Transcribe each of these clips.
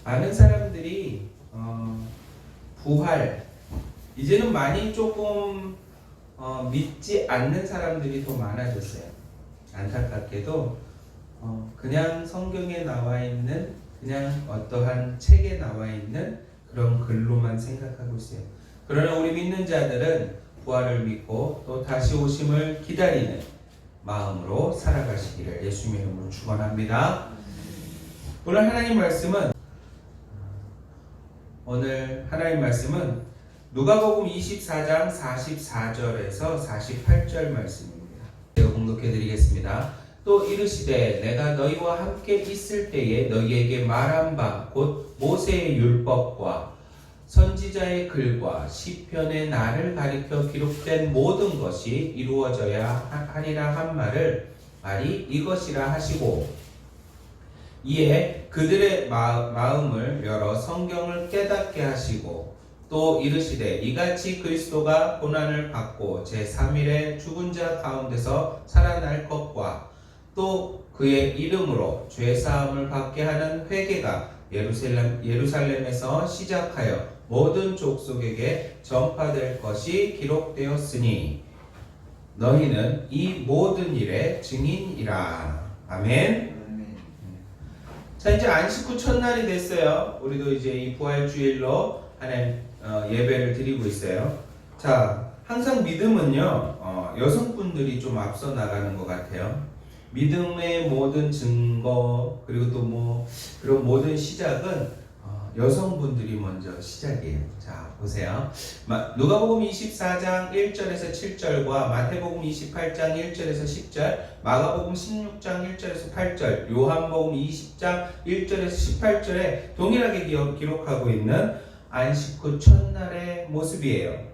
많은 사람들이 부활 이제는 많이 조금 믿지 않는 사람들이 더 많아졌어요. 안타깝게도 그냥 성경에 나와 있는 그냥 어떠한 책에 나와 있는 그런 글로만 생각하고 있어요. 그러나 우리 믿는 자들은 부활을 믿고 또 다시 오심을 기다리는 마음으로 살아가시기를 예수님의 이름으로 축원합니다. 오늘 하나님 말씀은 누가복음 24장 44절에서 48절 말씀입니다. 제가 공독해 드리겠습니다. 또 이르시되 내가 너희와 함께 있을 때에 너희에게 말한 바 곧 모세의 율법과 선지자의 글과 시편의 나를 가리켜 기록된 모든 것이 이루어져야 하리라 한 말이 이것이라 하시고 이에 그들의 마음을 열어 성경을 깨닫게 하시고 또 이르시되 이같이 그리스도가 고난을 받고 제3일에 죽은 자 가운데서 살아날 것과 또 그의 이름으로 죄사함을 받게 하는 회개가 예루살렘에서 시작하여 모든 족속에게 전파될 것이 기록되었으니 너희는 이 모든 일의 증인이라. 아멘. 자, 이제 안식 후 첫날이 됐어요. 우리도 이제 이 부활주일로 하나님 예배를 드리고 있어요. 자, 항상 믿음은요 여성분들이 좀 앞서 나가는 것 같아요. 믿음의 모든 증거 그리고 또 그런 모든 시작은 여성분들이 먼저 시작이에요. 자, 보세요. 누가복음 24장 1절에서 7절과 마태복음 28장 1절에서 10절, 마가복음 16장 1절에서 8절, 요한복음 20장 1절에서 18절에 동일하게 기록하고 있는 안식 후 첫날의 모습이에요.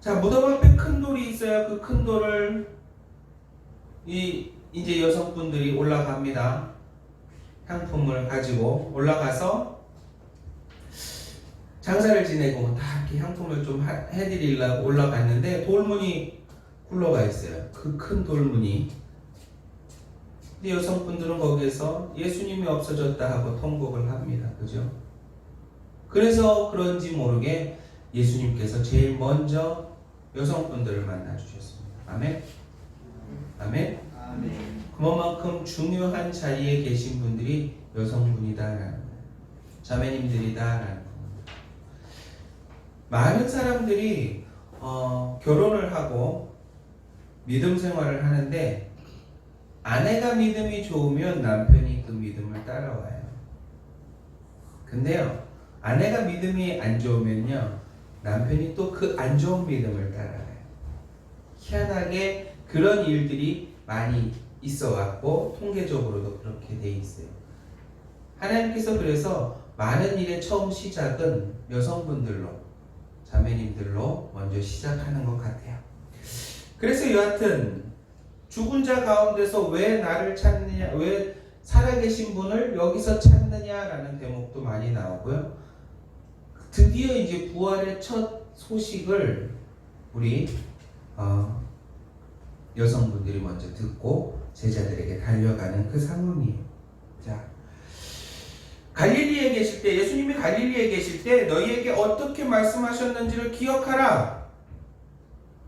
자, 무덤 앞에 큰 돌이 있어요. 그 큰 돌을 이제 여성분들이 올라갑니다. 향품을 가지고 올라가서 장사를 지내고 다 이렇게 향품을 좀 해드리려고 올라갔는데 돌문이 굴러가 있어요. 그 큰 돌문이. 근데 여성분들은 거기에서 예수님이 없어졌다 하고 통곡을 합니다. 그죠? 그래서 그런지 모르게 예수님께서 제일 먼저 여성분들을 만나주셨습니다. 아멘? 아멘? 아멘. 그만큼 중요한 자리에 계신 분들이 여성분이다라는 거예요. 자매님들이다라는 거예요. 많은 사람들이 결혼을 하고 믿음 생활을 하는데 아내가 믿음이 좋으면 남편이 그 믿음을 따라와요. 근데요, 아내가 믿음이 안 좋으면요, 남편이 또 그 안 좋은 믿음을 따라와요. 희한하게 그런 일들이 많이 있어 왔고 통계적으로도 그렇게 돼 있어요. 하나님께서 그래서 많은 일의 처음 시작은 여성분들로, 자매님들로 먼저 시작하는 것 같아요. 그래서 여하튼 죽은 자 가운데서 왜 나를 찾느냐, 왜 살아계신 분을 여기서 찾느냐라는 대목도 많이 나오고요. 드디어 이제 부활의 첫 소식을 우리 여성분들이 먼저 듣고 제자들에게 달려가는 그 상황이에요. 자, 갈릴리에 계실 때, 예수님이 갈릴리에 계실 때 너희에게 어떻게 말씀하셨는지를 기억하라.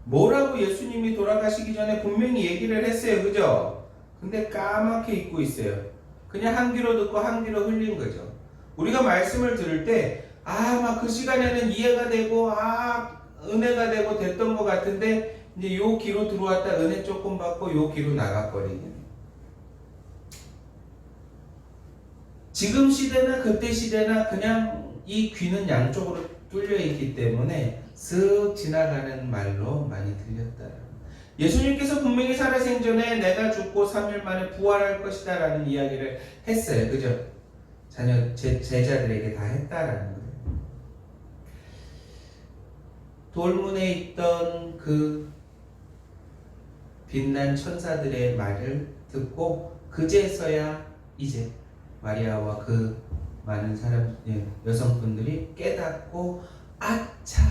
뭐라고 예수님이 돌아가시기 전에 분명히 얘기를 했어요. 그죠? 근데 까맣게 잊고 있어요. 그냥 한 귀로 듣고 한 귀로 흘린 거죠. 우리가 말씀을 들을 때 막 그 시간에는 이해가 되고 은혜가 되고 됐던 것 같은데 이제 요 귀로 들어왔다 은혜 조금 받고 요 귀로 나가버리는. 지금 시대나 그때 시대나 그냥 이 귀는 양쪽으로 뚫려 있기 때문에 쓱 지나가는 말로 많이 들렸다. 예수님께서 분명히 살아생전에 내가 죽고 3일 만에 부활할 것이다 라는 이야기를 했어요. 그죠? 제자들에게 다 했다라는 거예요. 돌문에 있던 그 빛난 천사들의 말을 듣고 그제서야 이제 마리아와 그 많은 여성분들이 깨닫고 아차,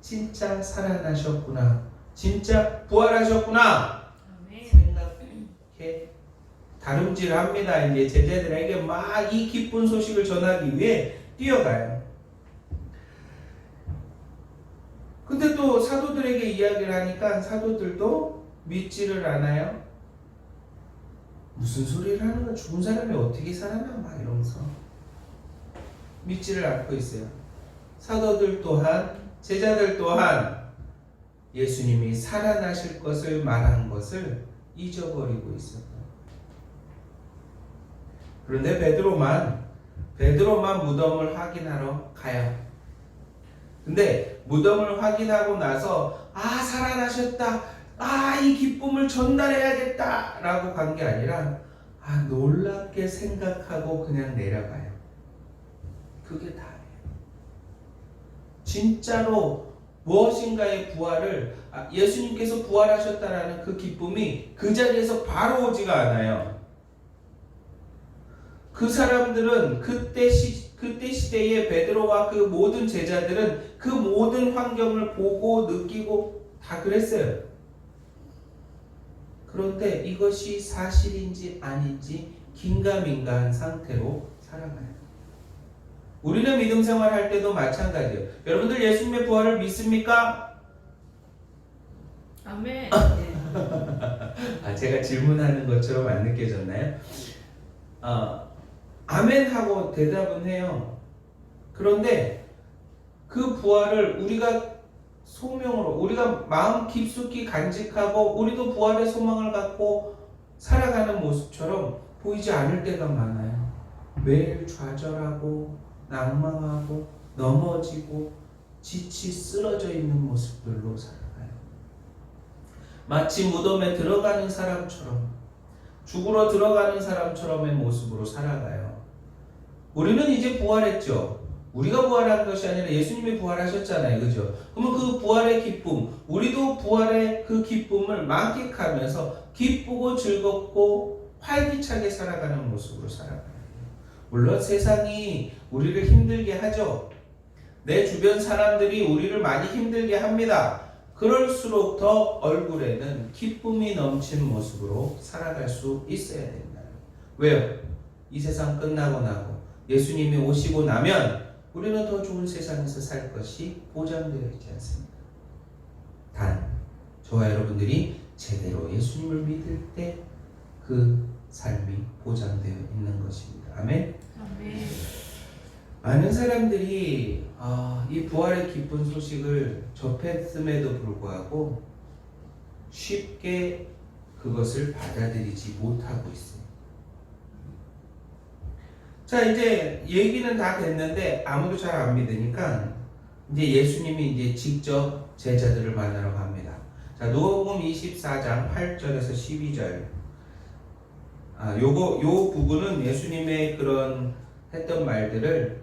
진짜 살아나셨구나, 진짜 부활하셨구나 생각해 다름질합니다. 이제 제자들에게 막 이 기쁜 소식을 전하기 위해 뛰어가요. 근데 또 사도들에게 이야기를 하니까 사도들도 믿지를 않아요. 무슨 소리를 하는 거야? 죽은 사람이 어떻게 살아나? 막 이러면서 믿지를 않고 있어요. 사도들 또한 제자들 또한 예수님이 살아나실 것을 말한 것을 잊어버리고 있었다. 그런데 베드로만 무덤을 확인하러 가요. 근데 무덤을 확인하고 나서 살아나셨다. 이 기쁨을 전달해야겠다 라고 간 게 아니라 놀랍게 생각하고 그냥 내려가요. 그게 다예요. 진짜로 무엇인가의 부활을 예수님께서 부활하셨다라는 그 기쁨이 그 자리에서 바로 오지가 않아요. 그 사람들은 그때 시대의 베드로와 그 모든 제자들은 그 모든 환경을 보고 느끼고 다 그랬어요. 그런데 이것이 사실인지 아닌지 긴가민가한 상태로 살아가요. 우리는 믿음 생활할 때도 마찬가지예요. 여러분들 예수님의 부활을 믿습니까? 아멘. 제가 질문하는 것처럼 안 느껴졌나요? 아멘 하고 대답은 해요. 그런데 그 부활을 우리가 소명으로 우리가 마음 깊숙이 간직하고 우리도 부활의 소망을 갖고 살아가는 모습처럼 보이지 않을 때가 많아요. 매일 좌절하고 낭망하고 넘어지고 지치 쓰러져 있는 모습들로 살아가요. 마치 무덤에 들어가는 사람처럼 죽으러 들어가는 사람처럼의 모습으로 살아가요. 우리는 이제 부활했죠. 우리가 부활한 것이 아니라 예수님이 부활하셨잖아요. 그죠? 그러면 그 부활의 기쁨, 우리도 부활의 그 기쁨을 만끽하면서 기쁘고 즐겁고 활기차게 살아가는 모습으로 살아가요. 물론 세상이 우리를 힘들게 하죠. 내 주변 사람들이 우리를 많이 힘들게 합니다. 그럴수록 더 얼굴에는 기쁨이 넘친 모습으로 살아갈 수 있어야 된다. 왜요? 이 세상 끝나고 나고 예수님이 오시고 나면 우리는 더 좋은 세상에서 살 것이 보장되어 있지 않습니까? 단, 저와 여러분들이 제대로 예수님을 믿을 때 그 삶이 보장되어 있는 것입니다. 아멘? 아멘. 많은 사람들이 이 부활의 기쁜 소식을 접했음에도 불구하고 쉽게 그것을 받아들이지 못하고 있어요. 자, 이제 얘기는 다 됐는데 아무도 잘 안 믿으니까 이제 예수님이 이제 직접 제자들을 만나러 갑니다. 자, 누가복음 24장 8절에서 12절. 요 부분은 예수님의 그런 했던 말들을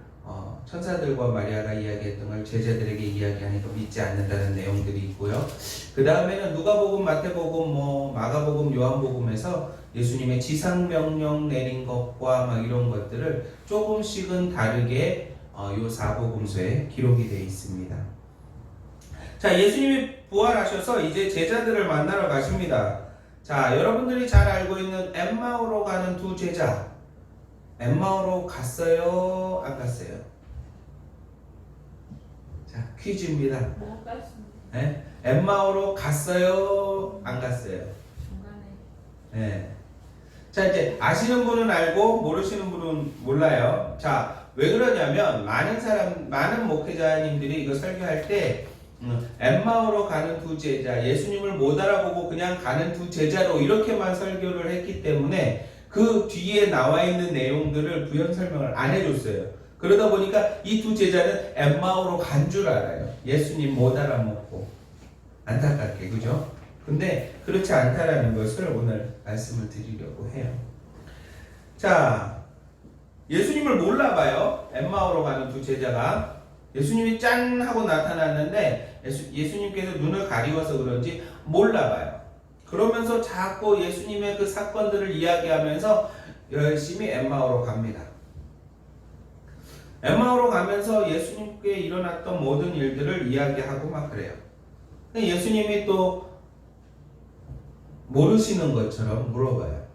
천사들과 마리아가 이야기했던 걸 제자들에게 이야기하니까 믿지 않는다는 내용들이 있고요. 그 다음에는 누가복음, 마태복음, 마가복음, 요한복음에서 예수님의 지상명령 내린 것과 막 이런 것들을 조금씩은 다르게 요 사복음서에 기록이 되어 있습니다. 자, 예수님이 부활하셔서 이제 제자들을 만나러 가십니다. 자, 여러분들이 잘 알고 있는 엠마오로 가는 두 제자. 엠마오로 갔어요? 안 갔어요? 자, 퀴즈입니다. 못 갔습니다. 네? 엠마오로 갔어요? 안 갔어요? 중간에. 네. 자, 이제 아시는 분은 알고 모르시는 분은 몰라요. 자, 왜 그러냐면 많은 목회자님들이 이거 설교할 때 엠마오로 가는 두 제자, 예수님을 못 알아보고 그냥 가는 두 제자로 이렇게만 설교를 했기 때문에 그 뒤에 나와 있는 내용들을 부연 설명을 안 해줬어요. 그러다 보니까 이 두 제자는 엠마오로 간 줄 알아요. 예수님 못 알아먹고. 안타깝게, 그죠? 근데 그렇지 않다라는 것을 오늘 말씀을 드리려고 해요. 자, 예수님을 몰라봐요. 엠마오로 가는 두 제자가. 예수님이 짠 하고 나타났는데 예수님께서 눈을 가리워서 그런지 몰라봐요. 그러면서 자꾸 예수님의 그 사건들을 이야기하면서 열심히 엠마오로 갑니다. 엠마오로 가면서 예수님께 일어났던 모든 일들을 이야기하고 막 그래요. 근데 예수님이 또 모르시는 것처럼 물어봐요.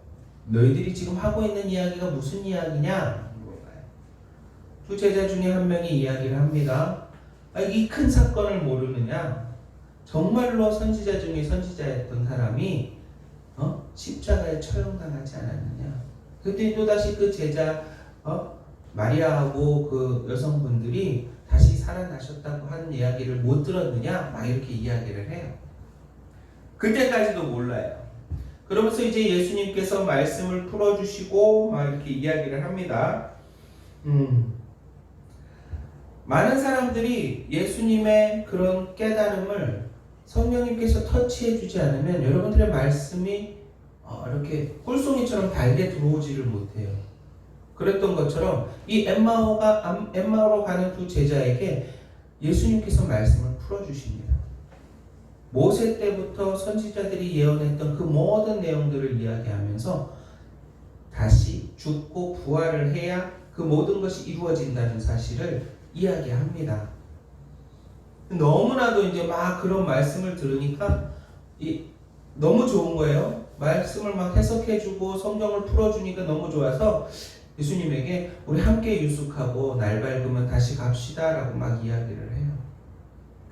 너희들이 지금 하고 있는 이야기가 무슨 이야기냐? 물어봐요. 두 제자 중에 한 명이 이야기를 합니다. 이 큰 사건을 모르느냐? 정말로 선지자 중에 선지자였던 사람이 십자가에 처형당하지 않았느냐? 그때 또다시 그 제자 마리아하고 그 여성분들이 다시 살아나셨다고 하는 이야기를 못 들었느냐? 막 이렇게 이야기를 해요. 그때까지도 몰라요. 그러면서 이제 예수님께서 말씀을 풀어주시고 막 이렇게 이야기를 합니다. 많은 사람들이 예수님의 그런 깨달음을 성령님께서 터치해주지 않으면 여러분들의 말씀이 이렇게 꿀송이처럼 달게 들어오지를 못해요. 그랬던 것처럼 이 엠마오로 가는 두 제자에게 예수님께서 말씀을 풀어주십니다. 모세 때부터 선지자들이 예언했던 그 모든 내용들을 이야기하면서 다시 죽고 부활을 해야 그 모든 것이 이루어진다는 사실을 이야기합니다. 너무나도 이제 막 그런 말씀을 들으니까 너무 좋은 거예요. 말씀을 막 해석해주고 성경을 풀어주니까 너무 좋아서 예수님에게 우리 함께 유숙하고 날 밝으면 다시 갑시다 라고 막 이야기를 해요.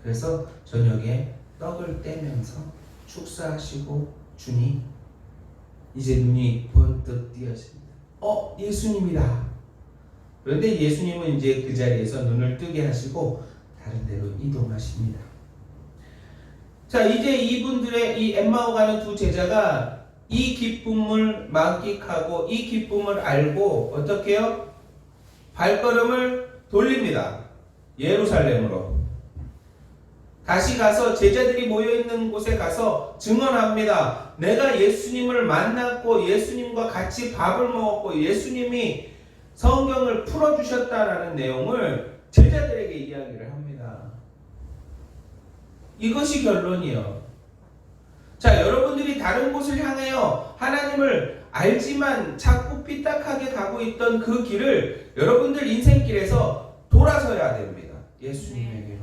그래서 저녁에 떡을 떼면서 축사하시고 주니 이제 눈이 번뜩 띄어집니다. 예수님이다. 그런데 예수님은 이제 그 자리에서 눈을 뜨게 하시고 다른 데로 이동하십니다. 자, 이제 이분들의 이 엠마오 가는 두 제자가 이 기쁨을 만끽하고 이 기쁨을 알고 어떻게 해요? 발걸음을 돌립니다. 예루살렘으로. 다시 가서 제자들이 모여있는 곳에 가서 증언합니다. 내가 예수님을 만났고 예수님과 같이 밥을 먹었고 예수님이 성경을 풀어주셨다라는 내용을 제자들에게 이야기를 합니다. 이것이 결론이요. 자, 여러분들이 다른 곳을 향하여 하나님을 알지만 자꾸 삐딱하게 가고 있던 그 길을 여러분들 인생길에서 돌아서야 됩니다. 예수님에게로.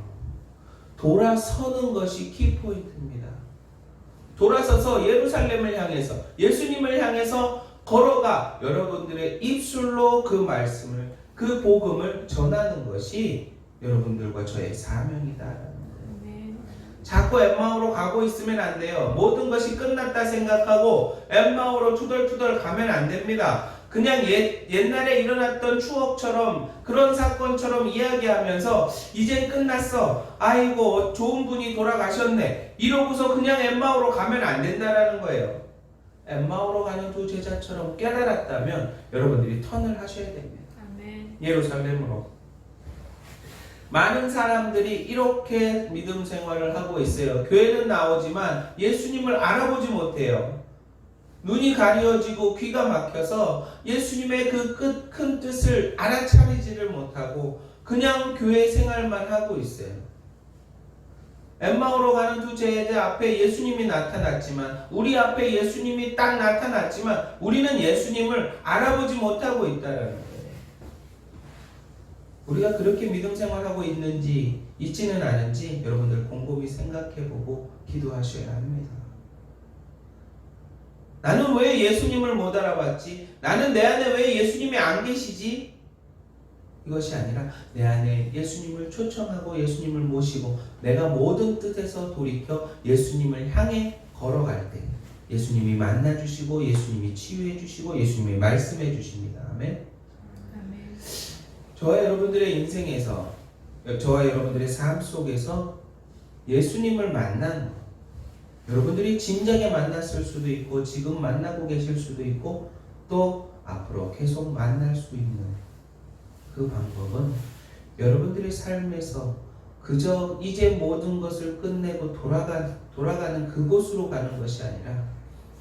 돌아서는 것이 키포인트입니다. 돌아서서 예루살렘을 향해서 예수님을 향해서 걸어가 여러분들의 입술로 그 말씀을 그 복음을 전하는 것이 여러분들과 저의 사명이다. 자꾸 엠마오로 가고 있으면 안 돼요. 모든 것이 끝났다 생각하고 엠마오로 투덜투덜 가면 안 됩니다. 그냥 옛날에 일어났던 추억처럼 그런 사건처럼 이야기하면서 이젠 끝났어. 아이고 좋은 분이 돌아가셨네. 이러고서 그냥 엠마오로 가면 안 된다라는 거예요. 엠마오로 가는 두 제자처럼 깨달았다면 여러분들이 턴을 하셔야 됩니다. 아멘. 예루살렘으로. 많은 사람들이 이렇게 믿음 생활을 하고 있어요. 교회는 나오지만 예수님을 알아보지 못해요. 눈이 가려지고 귀가 막혀서 예수님의 그 큰 뜻을 알아차리지를 못하고 그냥 교회 생활만 하고 있어요. 엠마오로 가는 두 제자 앞에 예수님이 나타났지만 우리 앞에 예수님이 딱 나타났지만 우리는 예수님을 알아보지 못하고 있다는 거예요. 우리가 그렇게 믿음 생활하고 있지는 않은지 여러분들 곰곰이 생각해보고 기도하셔야 합니다. 나는 왜 예수님을 못 알아봤지? 나는 내 안에 왜 예수님이 안 계시지? 이것이 아니라 내 안에 예수님을 초청하고 예수님을 모시고 내가 모든 뜻에서 돌이켜 예수님을 향해 걸어갈 때 예수님이 만나주시고 예수님이 치유해주시고 예수님이 말씀해주십니다. 아멘. 저와 여러분들의 인생에서 저와 여러분들의 삶 속에서 예수님을 만난 여러분들이 진작에 만났을 수도 있고 지금 만나고 계실 수도 있고 또 앞으로 계속 만날 수 있는 그 방법은 여러분들의 삶에서 그저 이제 모든 것을 끝내고 돌아가는 그곳으로 가는 것이 아니라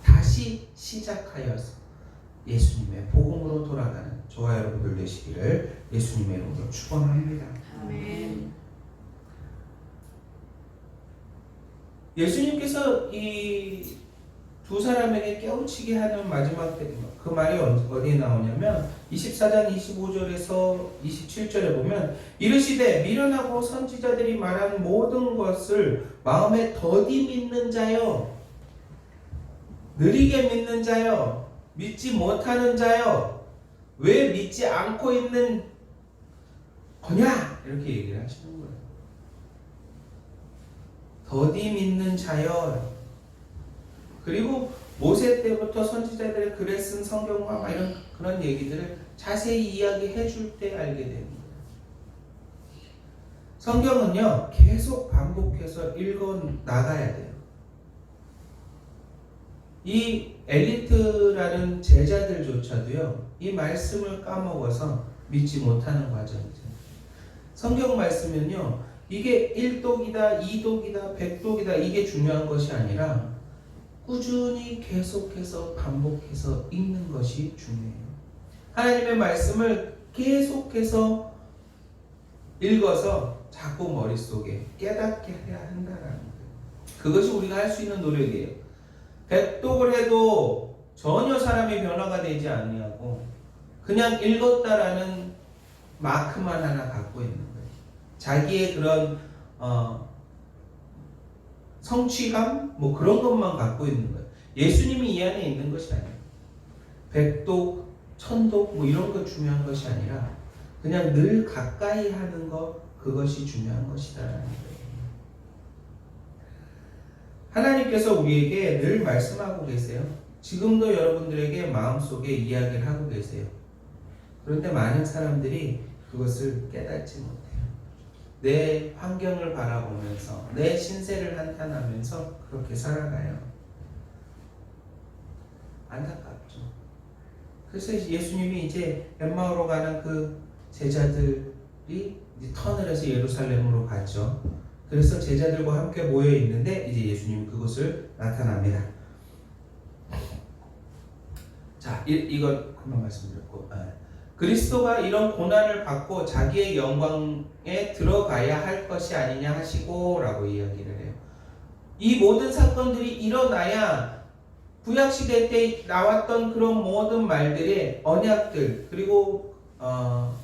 다시 시작하여서 예수님의 복음으로 돌아가는 저와 여러분들 되시기를 예수님의 이름으로 축원합니다. 아멘. 예수님께서 이 두 사람에게 깨우치게 하는 마지막 그 말이 어디에 나오냐면 24장 25절에서 27절에 보면 이르시되 미련하고 선지자들이 말한 모든 것을 마음에 더디 믿는 자여 느리게 믿는 자여 믿지 못하는 자여, 왜 믿지 않고 있는 거냐? 이렇게 얘기를 하시는 거예요. 더디 믿는 자여. 그리고 모세 때부터 선지자들의 글에 쓴 성경과 막 이런 그런 얘기들을 자세히 이야기해 줄 때 알게 됩니다. 성경은요, 계속 반복해서 읽어 나가야 돼요. 이 엘리트라는 제자들조차도요, 이 말씀을 까먹어서 믿지 못하는 과정이죠. 성경 말씀은요, 이게 1독이다, 2독이다, 100독이다, 이게 중요한 것이 아니라 꾸준히 계속해서 반복해서 읽는 것이 중요해요. 하나님의 말씀을 계속해서 읽어서 자꾸 머릿속에 깨닫게 해야 한다는 거예요. 그것이 우리가 할 수 있는 노력이에요. 100독을 해도 전혀 사람이 변화가 되지 아니하고 그냥 읽었다라는 마크만 하나 갖고 있는 거예요. 자기의 그런 성취감 뭐 그런 것만 갖고 있는 거예요. 예수님이 이 안에 있는 것이 아니에요. 100독, 1000독 뭐 이런 거 중요한 것이 아니라 그냥 늘 가까이 하는 것, 그것이 중요한 것이다라는 거예요. 하나님께서 우리에게 늘 말씀하고 계세요. 지금도 여러분들에게 마음속에 이야기를 하고 계세요. 그런데 많은 사람들이 그것을 깨닫지 못해요. 내 환경을 바라보면서 내 신세를 한탄하면서 그렇게 살아가요. 안타깝죠. 그래서 예수님이 이제 엠마오로 가는 그 제자들이 이제 턴을 해서 예루살렘으로 갔죠. 그래서 제자들과 함께 모여 있는데 이제 예수님 그곳을 나타납니다. 자, 이건 금방 말씀드렸고, 그리스도가 이런 고난을 받고 자기의 영광에 들어가야 할 것이 아니냐 하시고 라고 이야기를 해요. 이 모든 사건들이 일어나야 구약시대 때 나왔던 그런 모든 말들의 언약들 그리고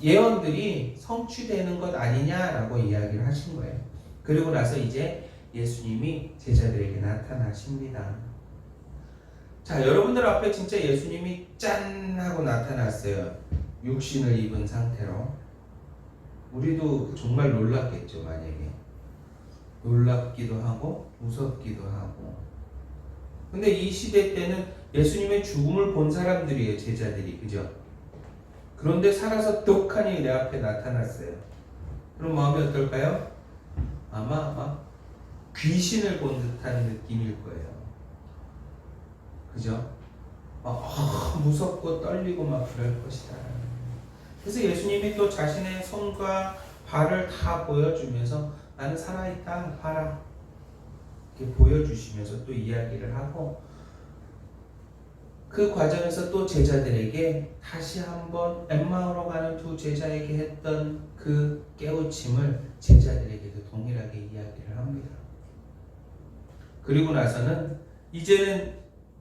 예언들이 성취되는 것 아니냐라고 이야기를 하신 거예요. 그리고 나서 이제 예수님이 제자들에게 나타나십니다. 자, 여러분들 앞에 진짜 예수님이 짠 하고 나타났어요. 육신을 입은 상태로. 우리도 정말 놀랐겠죠, 만약에. 놀랍기도 하고 무섭기도 하고. 근데 이 시대 때는 예수님의 죽음을 본 사람들이에요, 제자들이. 그죠? 그런데 살아서 떡하니 내 앞에 나타났어요. 그럼 마음이 어떨까요? 아마 귀신을 본 듯한 느낌일 거예요. 그죠? 무섭고 떨리고 막 그럴 것이다. 그래서 예수님이 또 자신의 손과 발을 다 보여주면서 나는 살아있다, 봐라. 이렇게 보여주시면서 또 이야기를 하고 그 과정에서 또 제자들에게 다시 한번 엠마오로 가는 두 제자에게 했던 그 깨우침을 제자들에게도 동일하게 이야기를 합니다. 그리고 나서는 이제는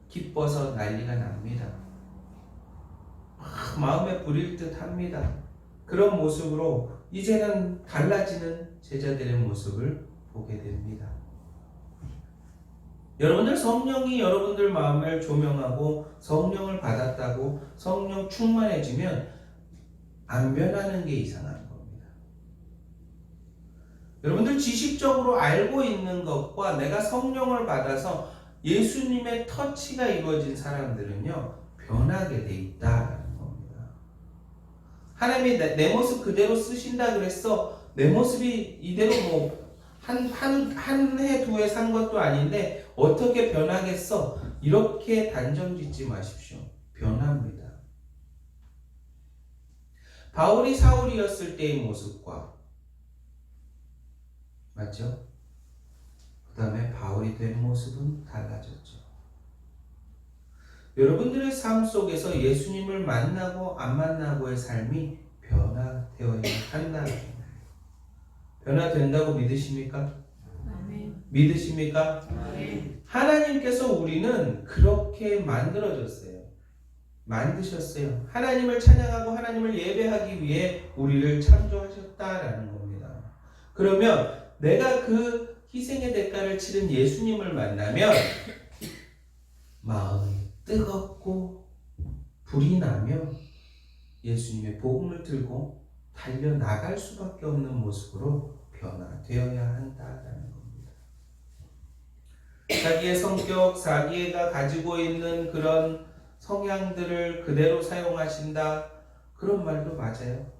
기뻐서 난리가 납니다. 마음에 부릴 듯 합니다. 그런 모습으로 이제는 달라지는 제자들의 모습을 보게 됩니다. 여러분들 성령이 여러분들 마음을 조명하고 성령을 받았다고 성령 충만해지면 안 변하는 게 이상한 겁니다. 여러분들 지식적으로 알고 있는 것과 내가 성령을 받아서 예수님의 터치가 이루어진 사람들은요, 변하게 돼 있다라는 겁니다. 하나님이 내 모습 그대로 쓰신다 그랬어. 내 모습이 이대로 뭐 한 해, 두 해 산 것도 아닌데 어떻게 변하겠어? 이렇게 단정 짓지 마십시오. 변합니다. 바울이 사울이었을 때의 모습과 맞죠? 그 다음에 바울이 된 모습은 달라졌죠. 여러분들의 삶 속에서 예수님을 만나고 안 만나고의 삶이 변화되어야 한다는 거예요. 변화된다고 믿으십니까? 아멘. 믿으십니까? 아멘. 하나님께서 우리는 그렇게 만들어졌어요. 만드셨어요. 하나님을 찬양하고 하나님을 예배하기 위해 우리를 창조하셨다라는 겁니다. 그러면 내가 그 희생의 대가를 치른 예수님을 만나면 마음이 뜨겁고 불이 나며 예수님의 복음을 들고 달려나갈 수밖에 없는 모습으로 변화되어야 한다라는 겁니다. 자기의 성격, 자기가 가지고 있는 그런 성향들을 그대로 사용하신다. 그런 말도 맞아요.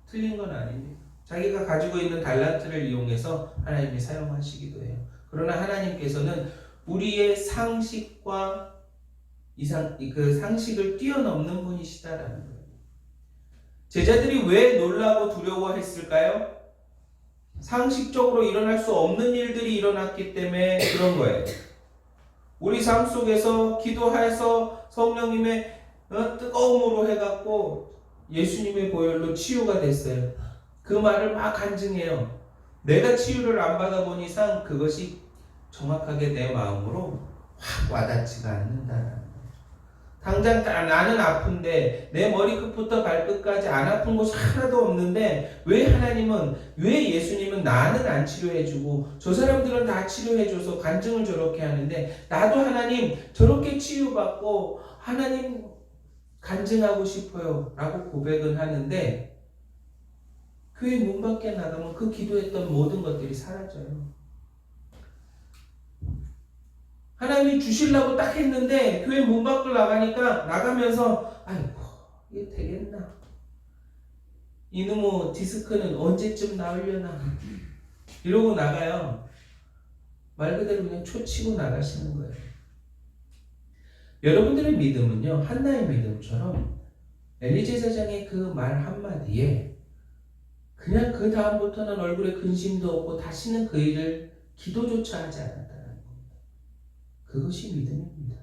틀린 건 아닙니다. 자기가 가지고 있는 달란트를 이용해서 하나님이 사용하시기도 해요. 그러나 하나님께서는 우리의 상식과 그 상식을 뛰어넘는 분이시다라는 거예요. 제자들이 왜 놀라고 두려워했을까요? 상식적으로 일어날 수 없는 일들이 일어났기 때문에 그런 거예요. 우리 삶 속에서 기도해서 성령님의 뜨거움으로 해갖고 예수님의 보혈로 치유가 됐어요. 그 말을 막 간증해요. 내가 치유를 안 받아본 이상 그것이 정확하게 내 마음으로 확 와닿지가 않는다는 거예요. 당장 나는 아픈데 내 머리끝부터 발끝까지 안 아픈 곳이 하나도 없는데 왜 예수님은 나는 안 치료해주고 저 사람들은 다 치료해줘서 간증을 저렇게 하는데 나도 하나님 저렇게 치유받고 하나님 간증하고 싶어요 라고 고백은 하는데 교회 문 밖에 나가면 그 기도했던 모든 것들이 사라져요. 하나님이 주시려고 딱 했는데 교회 문 밖을 나가면서 아이고 이게 되겠나? 이놈의 디스크는 언제쯤 나으려나? 이러고 나가요. 말 그대로 그냥 초치고 나가시는 거예요. 여러분들의 믿음은요, 한나의 믿음처럼 엘리 제사장의 그 말 한마디에 그냥 그 다음부터는 얼굴에 근심도 없고 다시는 그 일을 기도조차 하지 않았다는 겁니다. 그것이 믿음입니다.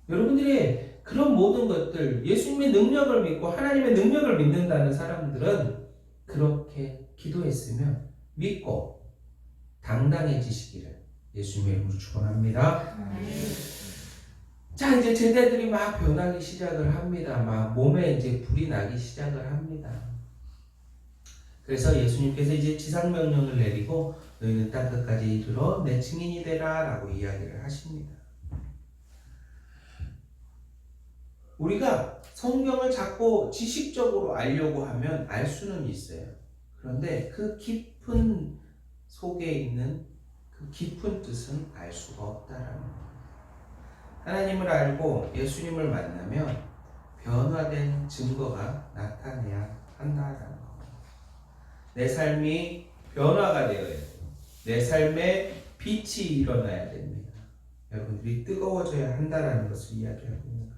여러분들의 그런 모든 것들, 예수님의 능력을 믿고 하나님의 능력을 믿는다는 사람들은 그렇게 기도했으면 믿고 당당해지시기를 예수님의 이름으로 축원합니다. 자, 이제 제자들이 막 변하기 시작을 합니다. 막 몸에 이제 불이 나기 시작을 합니다. 그래서 예수님께서 이제 지상명령을 내리고 너희는 땅 끝까지 이르러 내 증인이 되라 라고 이야기를 하십니다. 우리가 성경을 자꾸 지식적으로 알려고 하면 알 수는 있어요. 그런데 그 깊은 속에 있는 그 깊은 뜻은 알 수가 없다라는 거예요. 하나님을 알고 예수님을 만나면 변화된 증거가 나타나야 한다라는 겁니다. 내 삶이 변화가 되어야 돼요. 내 삶에 빛이 일어나야 됩니다. 여러분들이 뜨거워져야 한다라는 것을 이야기하고 있는 거예요.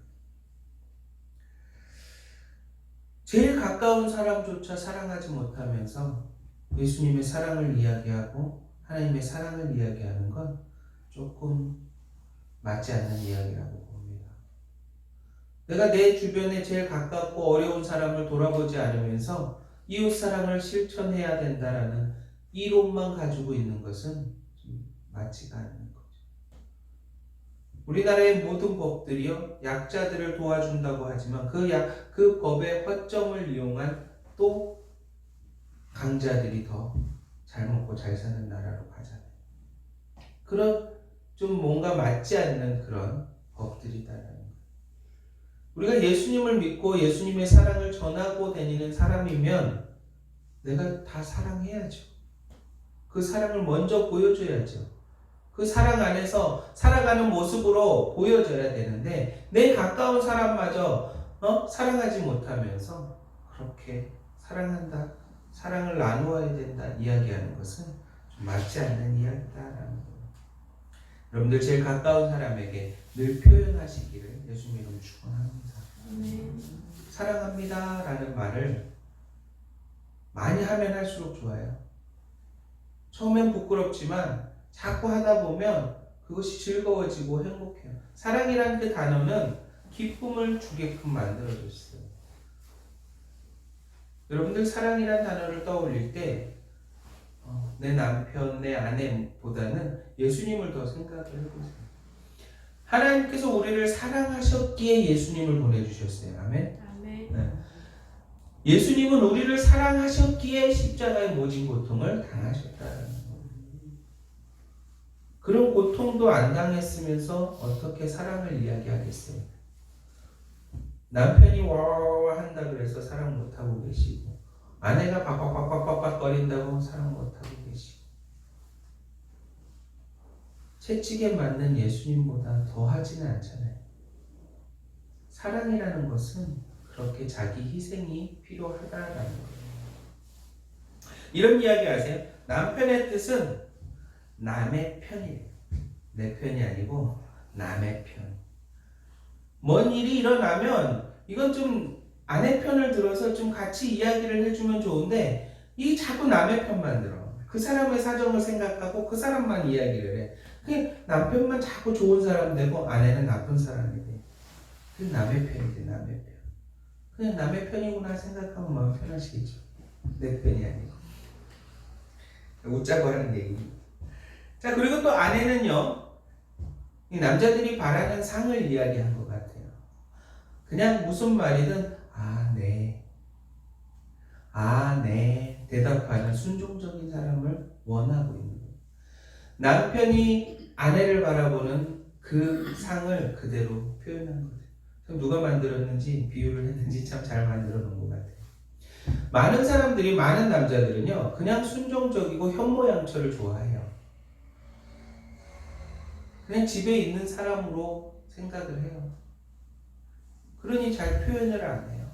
제일 가까운 사람조차 사랑하지 못하면서 예수님의 사랑을 이야기하고 하나님의 사랑을 이야기하는 건 조금 맞지 않는 이야기라고 봅니다. 내가 내 주변에 제일 가깝고 어려운 사람을 돌아보지 않으면서 이웃 사랑을 실천해야 된다라는 이론만 가지고 있는 것은 좀 맞지가 않는 거죠. 우리나라의 모든 법들이요, 약자들을 도와준다고 하지만 그 법의 허점을 이용한 또 강자들이 더 잘 먹고 잘 사는 나라로 가잖아요. 그런 좀 뭔가 맞지 않는 그런 법들이다라는 거예요. 우리가 예수님을 믿고 예수님의 사랑을 전하고 다니는 사람이면 내가 다 사랑해야죠. 그 사랑을 먼저 보여줘야죠. 그 사랑 안에서 살아가는 모습으로 보여져야 되는데 내 가까운 사람마저 사랑하지 못하면서 그렇게 사랑한다, 사랑을 나누어야 된다 이야기하는 것은 좀 맞지 않는 이야기다라는 거예요. 여러분들 제일 가까운 사람에게 늘 표현하시기를 예수님 이름으로 축원합니다. 사랑합니다 라는 말을 많이 하면 할수록 좋아요. 처음엔 부끄럽지만 자꾸 하다 보면 그것이 즐거워지고 행복해요. 사랑이라는 그 단어는 기쁨을 주게끔 만들어줬어요. 여러분들 사랑이라는 단어를 떠올릴 때 내 남편, 내 아내보다는 예수님을 더 생각을 해보세요. 하나님께서 우리를 사랑하셨기에 예수님을 보내주셨어요. 아멘? 네. 예수님은 우리를 사랑하셨기에 십자가의 모진 고통을 당하셨다는 거예요. 그런 고통도 안 당했으면서 어떻게 사랑을 이야기하겠어요? 남편이 와와와 한다 그래서 사랑 못하고 계시고, 아내가 박박박박박 거린다고 사랑 못하고 계시고, 채찍에 맞는 예수님보다 더 하지는 않잖아요. 사랑이라는 것은 그렇게 자기 희생이 필요하다라는 거예요. 이런 이야기 아세요? 남편의 뜻은 남의 편이에요. 내 편이 아니고 남의 편. 뭔 일이 일어나면 이건 좀 아내 편을 들어서 좀 같이 이야기를 해주면 좋은데, 이 자꾸 남의 편만 들어. 그 사람의 사정을 생각하고 그 사람만 이야기를 해. 그 남편만 자꾸 좋은 사람 되고 아내는 나쁜 사람이 돼. 그 남의 편이 돼, 남의 편. 그냥 남의 편이구나 생각하면 마음 편하시겠죠. 내 편이 아니고. 웃자고 하는 얘기. 자, 그리고 또 아내는요, 이 남자들이 바라는 상을 이야기한 것 같아요. 그냥 무슨 말이든 네, 네 대답하는 순종적인 사람을 원하고 있는 거예요. 남편이 아내를 바라보는 그 상을 그대로 표현한 거예요. 누가 만들었는지, 비유를 했는지 참 잘 만들어 놓은 것 같아요. 많은 사람들이, 많은 남자들은요, 그냥 순종적이고 현모양처를 좋아해요. 그냥 집에 있는 사람으로 생각을 해요. 그러니 잘 표현을 안 해요.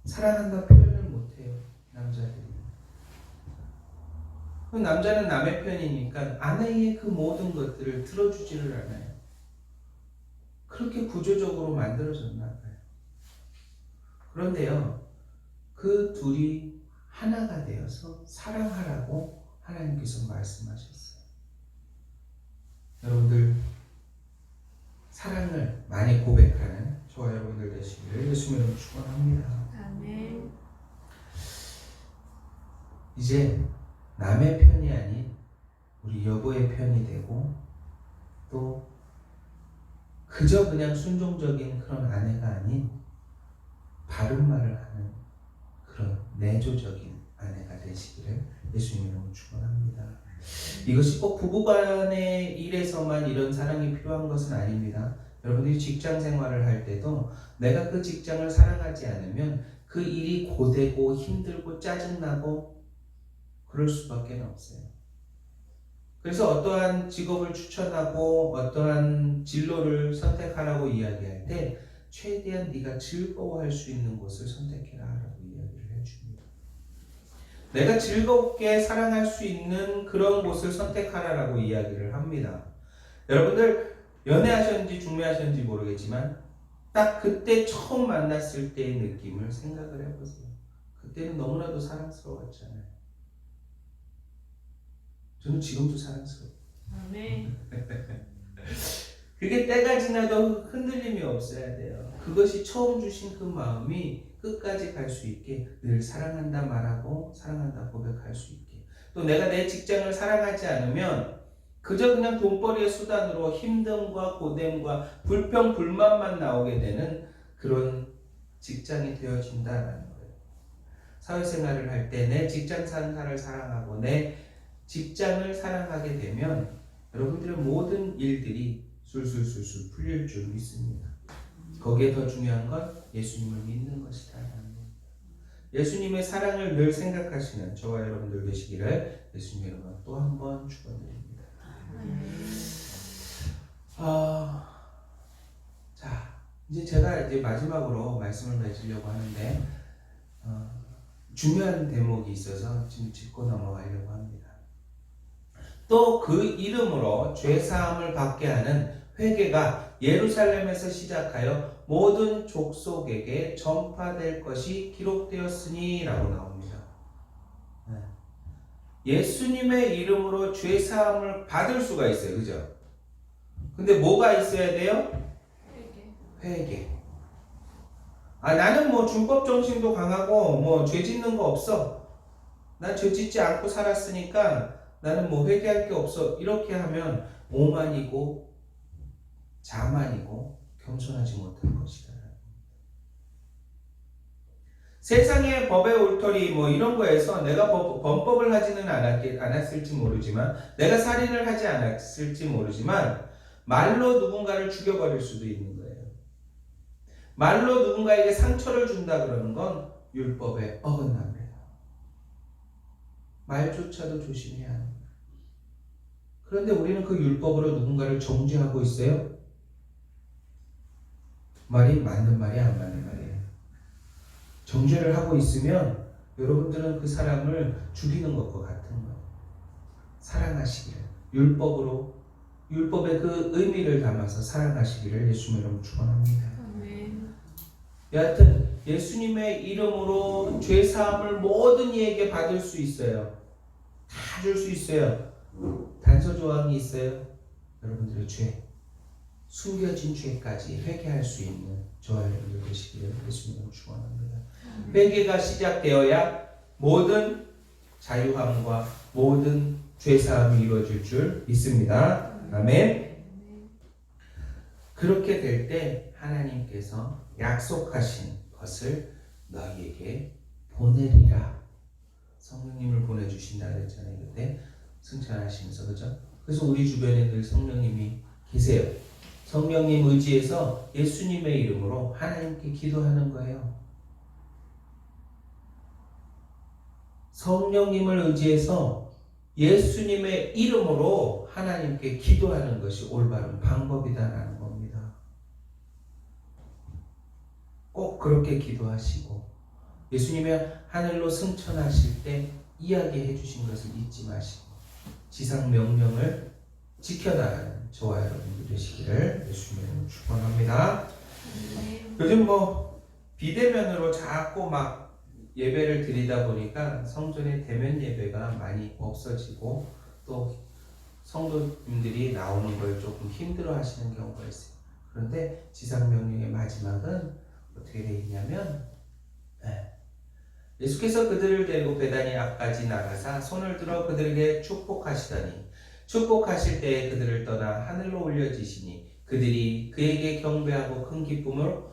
사랑한다 표현을 못 해요, 남자들이. 남자는 남의 편이니까 아내의 그 모든 것들을 들어주지를 않아요. 그렇게 구조적으로 만들어졌나 봐요. 그런데요, 그 둘이 하나가 되어서 사랑하라고 하나님께서 말씀하셨어요. 여러분들 사랑을 많이 고백하는 저와 여러분들 되시기를 예수님으로 축원합니다. 아멘. 이제 남의 편이 아닌 우리 여보의 편이 되고, 또 그저 그냥 순종적인 그런 아내가 아닌 바른 말을 하는 그런 내조적인 아내가 되시기를 예수님으로 축원합니다. 이것이 꼭 부부간의 일에서만 이런 사랑이 필요한 것은 아닙니다. 여러분들이 직장 생활을 할 때도 내가 그 직장을 사랑하지 않으면 그 일이 고되고 힘들고 짜증나고 그럴 수밖에 없어요. 그래서 어떠한 직업을 추천하고 어떠한 진로를 선택하라고 이야기할 때 최대한 네가 즐거워할 수 있는 곳을 선택해라 라고 이야기를 해줍니다. 내가 즐겁게 사랑할 수 있는 그런 곳을 선택하라라고 이야기를 합니다. 여러분들 연애하셨는지 중매하셨는지 모르겠지만 딱 그때 처음 만났을 때의 느낌을 생각을 해보세요. 그때는 너무나도 사랑스러웠잖아요. 저는 지금도 사랑스러워요. 아멘. 그게 때가 지나도 흔들림이 없어야 돼요. 그것이 처음 주신 그 마음이 끝까지 갈 수 있게 늘 사랑한다 말하고 사랑한다 고백할 수 있게. 또 내가 내 직장을 사랑하지 않으면 그저 그냥 돈벌이의 수단으로 힘듦과 고됨과 불평 불만만 나오게 되는 그런 직장이 되어진다는 거예요. 사회생활을 할 때 내 직장 상사를 사랑하고 내 직장을 사랑하게 되면 여러분들의 모든 일들이 술술술술 풀릴 줄 믿습니다. 거기에 더 중요한 건 예수님을 믿는 것이다. 예수님의 사랑을 늘 생각하시는 저와 여러분들 되시기를 예수님의 이름으로 또 한 번 축원드립니다. 자, 이제 제가 마지막으로 말씀을 맺으려고 하는데 중요한 대목이 있어서 지금 짚고 넘어가려고 합니다. 또 그 이름으로 죄사함을 받게 하는 회개가 예루살렘에서 시작하여 모든 족속에게 전파될 것이 기록되었으니 라고 나옵니다. 예수님의 이름으로 죄사함을 받을 수가 있어요. 그죠? 근데 뭐가 있어야 돼요? 회개. 나는 준법 정신도 강하고 죄 짓는 거 없어. 난 죄 짓지 않고 살았으니까 나는 회개할 게 없어. 이렇게 하면 오만이고 자만이고 겸손하지 못할 것이다. 세상의 법의 울터리 이런 거에서 내가 범법을 하지는 않았을지 모르지만, 내가 살인을 하지 않았을지 모르지만 말로 누군가를 죽여버릴 수도 있는 거예요. 말로 누군가에게 상처를 준다 그러는 건 율법에 어긋납니다. 말조차도 조심해야 합니다. 그런데 우리는 그 율법으로 누군가를 정죄하고 있어요. 말이 맞는 말이 안 맞는 말이에요. 정죄를 하고 있으면 여러분들은 그 사람을 죽이는 것과 같은 거예요. 사랑하시기를 율법으로 율법의 그 의미를 담아서 사랑하시기를 예수님 이름으로 축원합니다. 아멘. 여하튼 예수님의 이름으로 죄 사함을 모든 이에게 받을 수 있어요. 다 줄 수 있어요. 단서 조항이 있어요. 여러분들의 죄, 숨겨진 죄까지 회개할 수 있는 저와 여러분들 되시기를 예수님으로 축원합니다. 회개가 시작되어야 모든 자유함과 모든 죄사함이 이루어질 줄 믿습니다. 아멘. 그렇게 될 때 하나님께서 약속하신 것을 너희에게 보내리라. 성령님을 보내주신다 그랬잖아요. 그때 승천하시면서, 그죠? 그래서 우리 주변에 늘 성령님이 계세요. 성령님 의지해서 예수님의 이름으로 하나님께 기도하는 거예요. 성령님을 의지해서 예수님의 이름으로 하나님께 기도하는 것이 올바른 방법이다라는 겁니다. 꼭 그렇게 기도하시고 예수님이 하늘로 승천하실 때 이야기해 주신 것을 잊지 마시고 지상 명령을 지켜나가는 저와 여러분들 되시기를 예수님으로 축원합니다. 요즘 비대면으로 자꾸 막 예배를 드리다 보니까 성전의 대면 예배가 많이 없어지고 또 성도님들이 나오는 걸 조금 힘들어 하시는 경우가 있어요. 그런데 지상명령의 마지막은 어떻게 되어 있냐면 예수께서 그들을 데리고 베다니 앞까지 나가사 손을 들어 그들에게 축복하시더니 축복하실 때에 그들을 떠나 하늘로 올려지시니 그들이 그에게 경배하고 큰 기쁨으로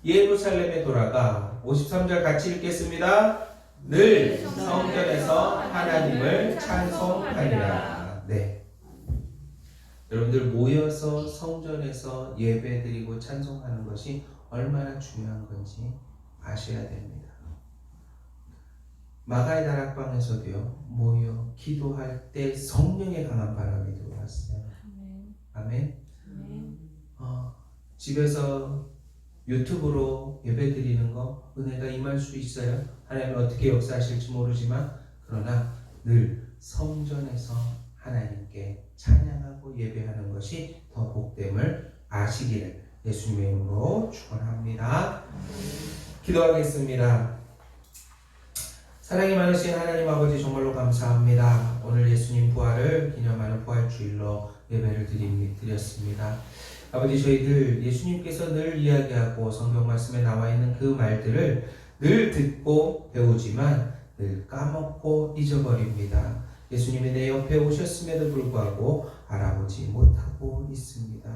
예루살렘에 돌아가 53절 같이 읽겠습니다. 늘 성전에서 하나님을 찬송하리라. 네. 여러분들 모여서 성전에서 예배드리고 찬송하는 것이 얼마나 중요한 건지 아셔야 됩니다. 마가의 다락방에서도요 모여 기도할 때 성령의 강한 바람이 들어왔어요. 아멘. 집에서 유튜브로 예배드리는 거 은혜가 임할 수 있어요. 하나님은 어떻게 역사하실지 모르지만 그러나 늘 성전에서 하나님께 찬양하고 예배하는 것이 더 복됨을 아시기를 예수님의 이름으로 축원합니다. 기도하겠습니다. 사랑이 많으신 하나님 아버지 정말로 감사합니다. 오늘 예수님 부활을 기념하는 부활주일로 예배를 드렸습니다. 아버지 저희들 예수님께서 늘 이야기하고 성경 말씀에 나와 있는 그 말들을 늘 듣고 배우지만 늘 까먹고 잊어버립니다. 예수님이 내 옆에 오셨음에도 불구하고 알아보지 못하고 있습니다.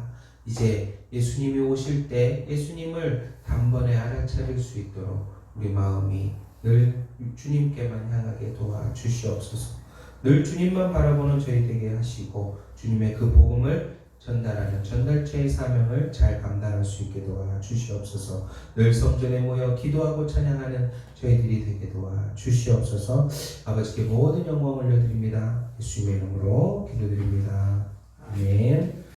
이제 예수님이 오실 때 예수님을 단번에 알아차릴 수 있도록 우리 마음이 늘 주님께만 향하게 도와주시옵소서. 늘 주님만 바라보는 저희 되게 하시고 주님의 그 복음을 전달하는 전달체의 사명을 잘 감당할 수 있게 도와주시옵소서. 늘 성전에 모여 기도하고 찬양하는 저희들이 되게 도와주시옵소서. 아버지께 모든 영광을 올려드립니다. 예수님의 이름으로 기도드립니다. 아멘.